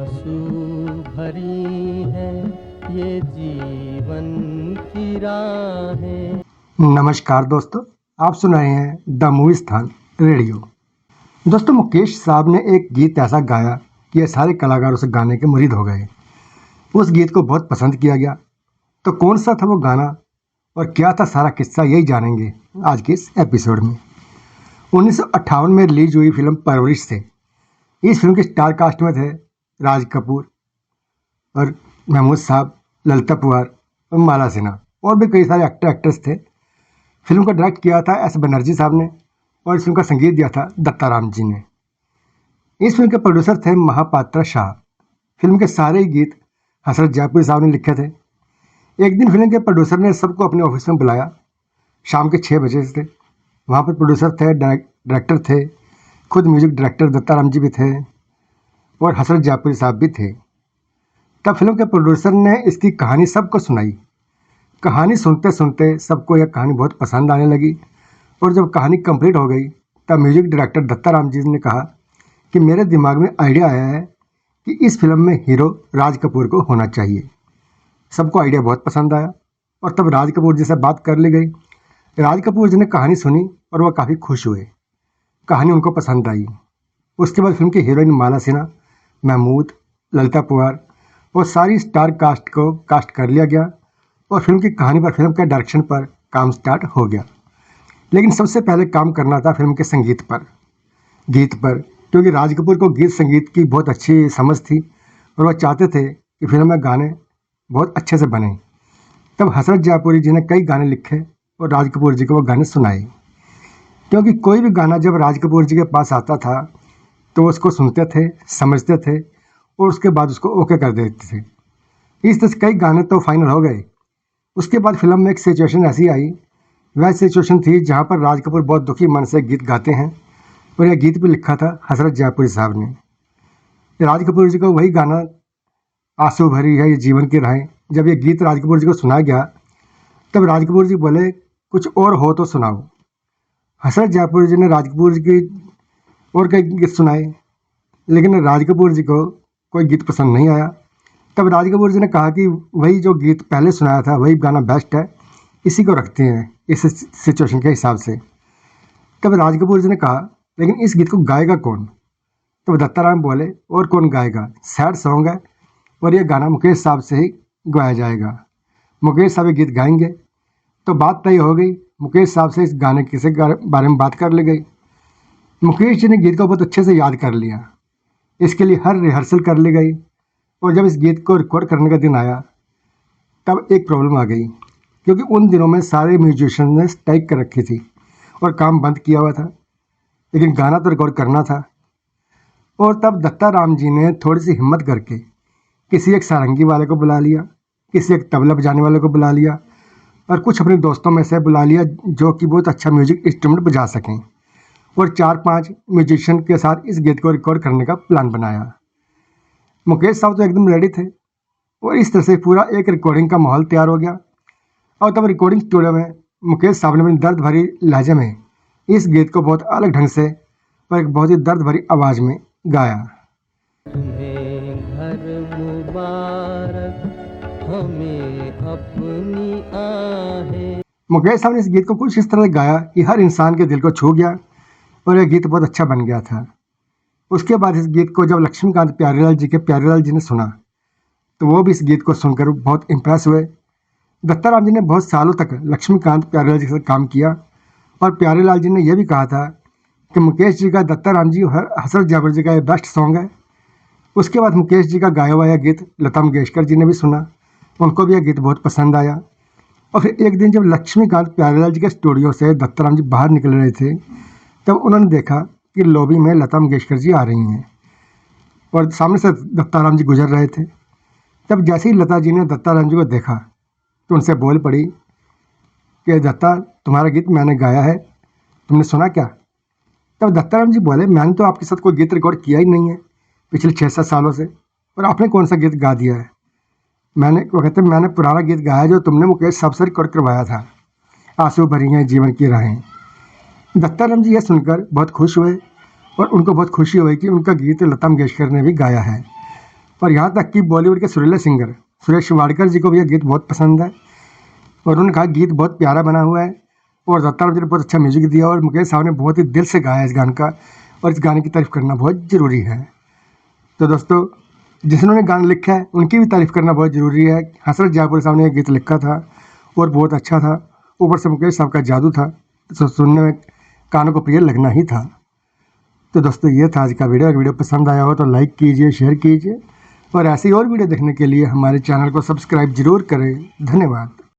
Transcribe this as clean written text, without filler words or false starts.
आंसू भरी है ये जीवन की राहें। नमस्कार दोस्तों, आप सुन रहे हैं द मूवी स्थान रेडियो। दोस्तों, मुकेश साहब ने एक गीत ऐसा गाया कि ये सारे कलाकार उस गाने के मुरीद हो गए। उस गीत को बहुत पसंद किया गया। तो कौन सा था वो गाना और क्या था सारा किस्सा, यही जानेंगे आज के इस एपिसोड में। 1958 में रिलीज हुई फिल्म परवरिश से इस फिल्म के स्टार कास्ट में थे राज कपूर और महमूद साहब, ललिता पुआर और माला सिन्हा, और भी कई सारे एक्टर एक्ट्रेस थे। फिल्म को डायरेक्ट किया था एस बनर्जी साहब ने और इस फिल्म का संगीत दिया था दत्ताराम जी ने। इस फिल्म के प्रोड्यूसर थे महापात्रा शाह। फिल्म के सारे ही गीत हसरत जयपुरी साहब ने लिखे थे। एक दिन फिल्म के प्रोड्यूसर ने सबको अपने ऑफिस में बुलाया। शाम के 6 बजे से थे। वहाँ पर प्रोड्यूसर थे, डायरेक्टर थे, खुद म्यूजिक डायरेक्टर दत्ताराम जी भी थे और हसरत जयपुरी साहब भी थे। तब फिल्म के प्रोड्यूसर ने इसकी कहानी सबको सुनाई। कहानी सुनते सुनते सबको यह कहानी बहुत पसंद आने लगी और जब कहानी कंप्लीट हो गई तब म्यूजिक डायरेक्टर दत्ताराम जी ने कहा कि मेरे दिमाग में आइडिया आया है कि इस फिल्म में हीरो राज कपूर को होना चाहिए। सबको आइडिया बहुत पसंद आया और तब राज कपूर जी से बात कर ली गई। राज कपूर जी ने कहानी सुनी और वह काफ़ी खुश हुए। कहानी उनको पसंद आई। उसके बाद फिल्म की हीरोइन माला सिन्हा, महमूद, ललिता पुआर और सारी स्टार कास्ट को कास्ट कर लिया गया और फिल्म की कहानी पर, फिल्म के डायरेक्शन पर काम स्टार्ट हो गया। लेकिन सबसे पहले काम करना था फिल्म के संगीत पर, गीत पर, क्योंकि राज कपूर को गीत संगीत की बहुत अच्छी समझ थी और वह चाहते थे कि फिल्म में गाने बहुत अच्छे से बने। तब हसरत जयपुरी जी ने कई गाने लिखे और राज कपूर जी को वो गाने सुनाए। क्योंकि कोई भी गाना जब राज कपूर जी के पास आता था तो उसको सुनते थे, समझते थे और उसके बाद उसको ओके कर देते थे। इस तरह से कई गाने तो फाइनल हो गए। उसके बाद फिल्म में एक सिचुएशन ऐसी आई, वह सिचुएशन थी जहाँ पर राज कपूर बहुत दुखी मन से गीत गाते हैं और यह गीत भी लिखा था हसरत जयपुरी साहब ने। राज कपूर जी को वही गाना आंसू भरी है ये जीवन की राहें, जब ये गीत राज कपूर जी को सुनाया गया तब राज कपूर जी बोले कुछ और हो तो सुनाओ। हसरत जयपुरी जी ने राज कपूर जी की और कई गीत सुनाए, लेकिन राज कपूर जी को कोई गीत पसंद नहीं आया। तब राज कपूर जी ने कहा कि वही जो गीत पहले सुनाया था वही गाना बेस्ट है, इसी को रखते हैं इस सिचुएशन के हिसाब से। तब राज कपूर जी ने कहा लेकिन इस गीत को गाएगा कौन? तब दत्ताराम बोले और कौन गाएगा, सैड सॉन्ग है और यह गाना मुकेश साहब से ही गाया जाएगा, मुकेश साहब ये गीत गाएंगे। तो बात तय हो गई। मुकेश साहब से इस गाने के बारे में बात कर ली गई। मुकेश जी ने गीत को बहुत अच्छे से याद कर लिया। इसके लिए हर रिहर्सल कर ली गई और जब इस गीत को रिकॉर्ड करने का दिन आया तब एक प्रॉब्लम आ गई, क्योंकि उन दिनों में सारे म्यूजिशियन ने स्ट्राइक कर रखी थी और काम बंद किया हुआ था, लेकिन गाना तो रिकॉर्ड करना था। और तब दत्ताराम जी ने थोड़ी सी हिम्मत करके किसी एक सारंगी वाले को बुला लिया, किसी एक तबला बजाने वाले को बुला लिया और कुछ अपने दोस्तों में से बुला लिया जो कि बहुत अच्छा म्यूजिक इंस्ट्रूमेंट बजा सकें, और 4-5 म्यूजिशियन के साथ इस गीत को रिकॉर्ड करने का प्लान बनाया। मुकेश साहब तो एकदम रेडी थे और इस तरह से पूरा एक रिकॉर्डिंग का माहौल तैयार हो गया। और तब रिकॉर्डिंग स्टूडियो में मुकेश साहब ने अपनी दर्द भरी लहजे में इस गीत को बहुत अलग ढंग से और एक बहुत ही दर्द भरी आवाज़ में गाया। तुम्हें घर मुबारक, हमें अपनी आहें। मुकेश साहब ने इस गीत को कुछ इस तरह गाया कि हर इंसान के दिल को छू गया और यह गीत बहुत अच्छा बन गया था। उसके बाद इस गीत को जब लक्ष्मीकांत प्यारेलाल जी ने सुना तो वो भी इस गीत को सुनकर बहुत इम्प्रेस हुए। दत्ताराम जी ने बहुत सालों तक लक्ष्मीकांत प्यारेलाल जी के साथ काम किया और प्यारेलाल जी ने यह भी कहा था कि मुकेश जी का दत्ताराम जी और हसरत जयपुरी जी का ये बेस्ट सॉन्ग है। उसके बाद मुकेश जी का गाया हुआ यह गीत लता मंगेशकर जी ने भी सुना, उनको भी यह गीत बहुत पसंद आया। और फिर एक दिन जब लक्ष्मीकांत प्यारेलाल जी के स्टूडियो से दत्ताराम जी बाहर निकल रहे थे तब उन्होंने देखा कि लॉबी में लता मंगेशकर जी आ रही हैं और सामने से दत्ताराम जी गुजर रहे थे। तब जैसे ही लता जी ने दत्ताराम जी को देखा तो उनसे बोल पड़ी कि दत्ता, तुम्हारा गीत मैंने गाया है, तुमने सुना क्या? तब दत्ताराम जी बोले मैंने तो आपके साथ कोई गीत रिकॉर्ड किया ही नहीं है पिछले 6-7 सालों से, और आपने कौन सा गीत गा दिया है? वो कहते मैंने पुराना गीत गाया जो तुमने मुकेश साहब से रिकॉर्ड करवाया था, आंसू भरी हैं जीवन की राहें। दत्ताराम जी यह सुनकर बहुत खुश हुए और उनको बहुत खुशी हुई कि उनका गीत लता मंगेशकर ने भी गाया है। और यहाँ तक कि बॉलीवुड के सुरीले सिंगर सुरेश वाडकर जी को भी यह गीत बहुत पसंद है और उन्होंने कहा गीत बहुत प्यारा बना हुआ है और दत्तात्रेय जी ने बहुत अच्छा म्यूजिक दिया और मुकेश साहब ने बहुत ही दिल से गाया इस गाने का और इस गाने की तारीफ़ करना बहुत ज़रूरी है। तो दोस्तों, जिन्होंने गाना लिखा है उनकी भी तारीफ़ करना बहुत ज़रूरी है। हसरत जयपुरी साहब ने ये गीत लिखा था और बहुत अच्छा था। ऊपर से मुकेश साहब का जादू था, तो सुनने में कानों को प्रिय लगना ही था। तो दोस्तों, ये था आज का वीडियो। अगर वीडियो पसंद आया हो तो लाइक कीजिए, शेयर कीजिए और ऐसी और वीडियो देखने के लिए हमारे चैनल को सब्सक्राइब जरूर करें। धन्यवाद।